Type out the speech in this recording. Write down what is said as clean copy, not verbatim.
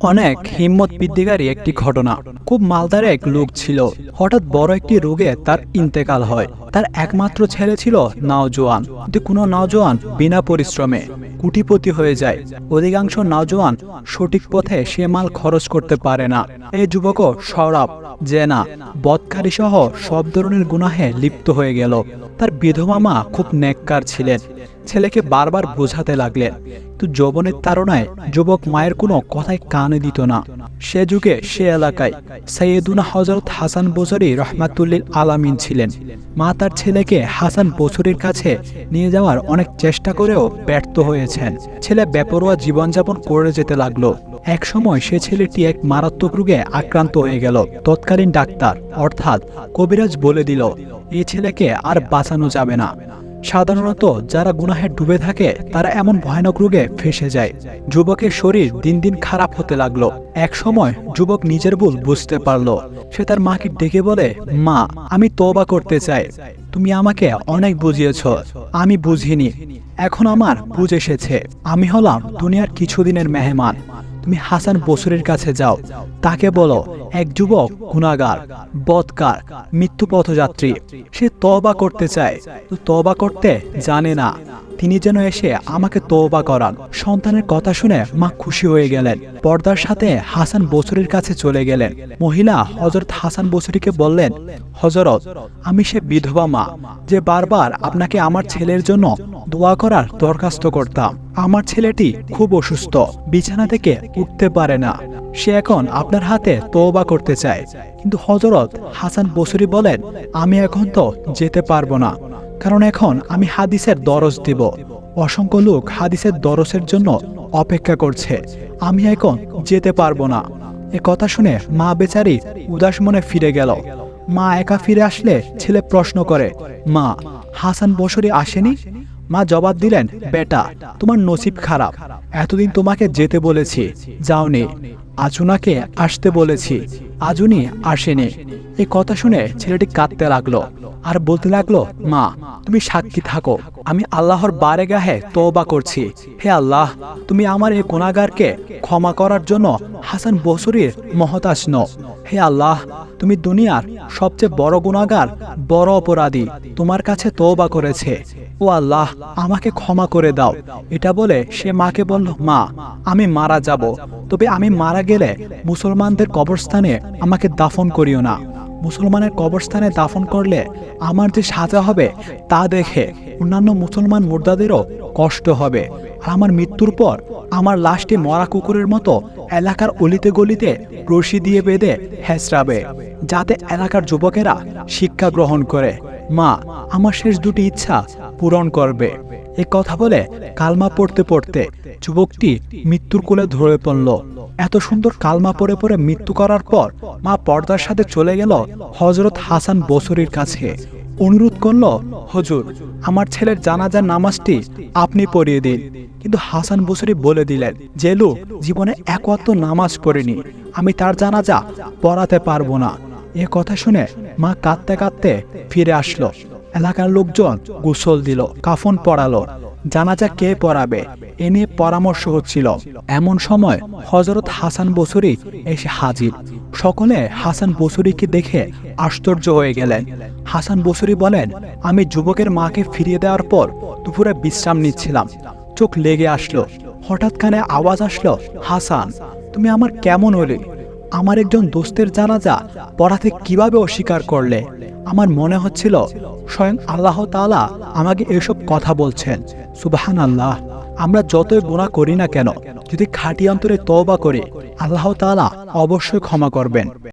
অনেক হিম্মত বৃদ্ধিকারী একটি ঘটনা। খুব মালদার এক লোক ছিল। হঠাৎ বড় একটি রোগে তার ইন্তেকাল হয়। তার একমাত্র ছেলে ছিল নওজোয়ান। কিন্তু কোনো নওজোয়ান বিনা পরিশ্রমে কোটিপতি হয়ে যায়। অধিকাংশ নওজোয়ান সঠিক পথে সে মাল খরচ করতে পারে না। এই যুবকও শরাব, জেনা, বদকারী সহ সব ধরনের গুনাহে লিপ্ত হয়ে গেল। তার বিধবা মা খুব নেককার ছিলেন। ছেলেকে বারবার বোঝাতে লাগলেন, কিন্তু যৌবনের তাড়নায় যুবক মায়ের কোনো কথায় কানে দিত না। সে যুগে সে এলাকায় সৈয়দুনা হযরত হাসান বসরি রহমাতুল্লিল আলামিন ছিলেন। মা তার ছেলেকে হাসান বসরির কাছে নিয়ে যাওয়ার অনেক চেষ্টা করেও ব্যর্থ হয়েছেন। ছেলে বেপরোয়া জীবনযাপন করে যেতে লাগলো। এক সময় সে ছেলেটি এক মারাত্মক রোগে আক্রান্ত হয়ে গেল। তৎকালীন ডাক্তার অর্থাৎ কবিরাজ বলে দিল, এই ছেলেকে আর বাঁচানো যাবে না। সাধারণত যারা গুনাহে ডুবে থাকে তারা এমন ভয়ানক রোগে ফেঁসে যায়। যুবকের শরীর দিন দিন খারাপ হতে লাগলো। এক সময় যুবক নিজের ভুল বুঝতে পারল। সে তার মাকে ডেকে বলে, মা, আমি তওবা করতে চাই। তুমি আমাকে অনেক বুঝিয়েছ, আমি বুঝিনি। এখন আমার বুঝ এসেছে। আমি হলাম দুনিয়ার কিছুদিনের মেহমান। তুমি হাসান বসরির কাছে যাও। তাকে বলো, এক যুবক গুনাহগার, বদকার, মৃত্যু পথযাত্রী। সে তওবা করতে চায়, তো তওবা করতে জানে না। তিনি যেন এসে আমাকে তওবা করান। সন্তানের কথা শুনে মা খুশি হয়ে গেলেন। পর্দার সাথে হাসান বসরির কাছে চলে গেলেন। মহিলা হযরত হাসান বসরিকে বললেন, হযরত, আমি সে বিধবা মা যে বারবার আপনাকে আমার ছেলের জন্য দোয়া করার দরখাস্ত করতাম। আমার ছেলেটি খুব অসুস্থ, বিছানা থেকে উঠতে পারে না। সে এখন আপনার হাতে তওবা করতে চায়। কিন্তু হযরত হাসান বসরি বলেন, আমি এখন তো যেতে পারবো না, কারণ এখন আমি হাদিসের দরস দিব। অসংখ্য লোক হাদিসের দরসের জন্য অপেক্ষা করছে। আমি এখন যেতে পারবো না। এ কথা শুনে মা বেচারি উদাস মনে ফিরে গেল। মা একা ফিরে আসলে ছেলে প্রশ্ন করে, মা, হাসান বসরি আসেনি? মা জবাব দিলেন, বেটা, তোমার নসিব খারাপ। এতদিন তোমাকে যেতে বলেছি, যাওনি। আজুনাকে আসতে বলেছি, আজুনি আসেনি। এই কথা শুনে ছেলেটি কাঁদতে লাগলো আর বলতে লাগলো, মা, তুমি সাক্ষী থাকো, আমি আল্লাহর বারেগাহে তওবা করছি। হে আল্লাহ, তুমি আমার এই গুনাহগারকে ক্ষমা করার জন্য হাসান বসরির মহতাজ নও। হে আল্লাহ, তুমি দুনিয়ার সবচেয়ে বড় গুনাহগার, বড় অপরাধী, তোমার কাছে তওবা করেছে। ও আল্লাহ, আমাকে ক্ষমা করে দাও। এটা বলে সে মাকে বলল, মা, আমি মারা যাব, তবে আমি মারা গেলে মুসলমানদের কবরস্থানে আমাকে দাফন করিও না। মুসলমানের কবরস্থানে দাফন করলে আমার যে সাজা হবে তা দেখে অন্যান্য মুসলমান মুর্দাদেরও কষ্ট হবে। আর আমার মৃত্যুর পর আমার লাশটি মরা কুকুরের মতো এলাকার অলিতে গলিতে রশি দিয়ে বেঁধে হেঁচড়াবে, যাতে এলাকার যুবকেরা শিক্ষা গ্রহণ করে। মা, আমার শেষ দুটি ইচ্ছা পূরণ করবে। এ কথা বলে কালমা পড়তে পড়তে যুবকটি মৃত্যুর কোলে ধরে পড়ল। এত সুন্দর কালমা পড়ে পড়ে মৃত্যু করার পর মা পর্দার সাথে চলে গেল হযরত হাসান বসরির কাছে। অনুরোধ করল, হুজুর, আমার ছেলের জানাজার নামাজটি আপনি পড়িয়ে দিন। কিন্তু হাসান বসরি বলে দিলেন, যে লোক জীবনে এক ওয়াক্ত নামাজ পড়েনি, আমি তার জানাজা পড়াতে পারবো না। এ কথা শুনে মা কাঁদতে কাঁদতে ফিরে আসলো। এলাকার লোকজন গোসল দিল, কাফন পরালো। জানাজা কে পড়াবে এ নিয়ে পরামর্শ হচ্ছিল। এমন সময় হযরত হাসান বসরি এসে হাজির। সকলে হাসান বসরিকে দেখে আশ্চর্য হয়ে গেলেন। হাসান বসরি বলেন, আমি যুবকের মাকে ফিরিয়ে দেওয়ার পর দুপুরে বিশ্রাম নিচ্ছিলাম। চোখ লেগে আসলো। হঠাৎ কানে আওয়াজ আসলো, হাসান, তুমি আমার কেমন হলে? আমার একজন দোস্তের জানাজা পড়াতে কিভাবে অস্বীকার করলে? আমার মনে হচ্ছিল স্বয়ং আল্লাহ তাআলা আমাকে এসব কথা বলছেন। সুবহানাল্লাহ। আমরা যতই গুনাহ করি না কেন, যদি খাঁটি অন্তরে তওবা করি, আল্লাহ তাআলা অবশ্যই ক্ষমা করবেন।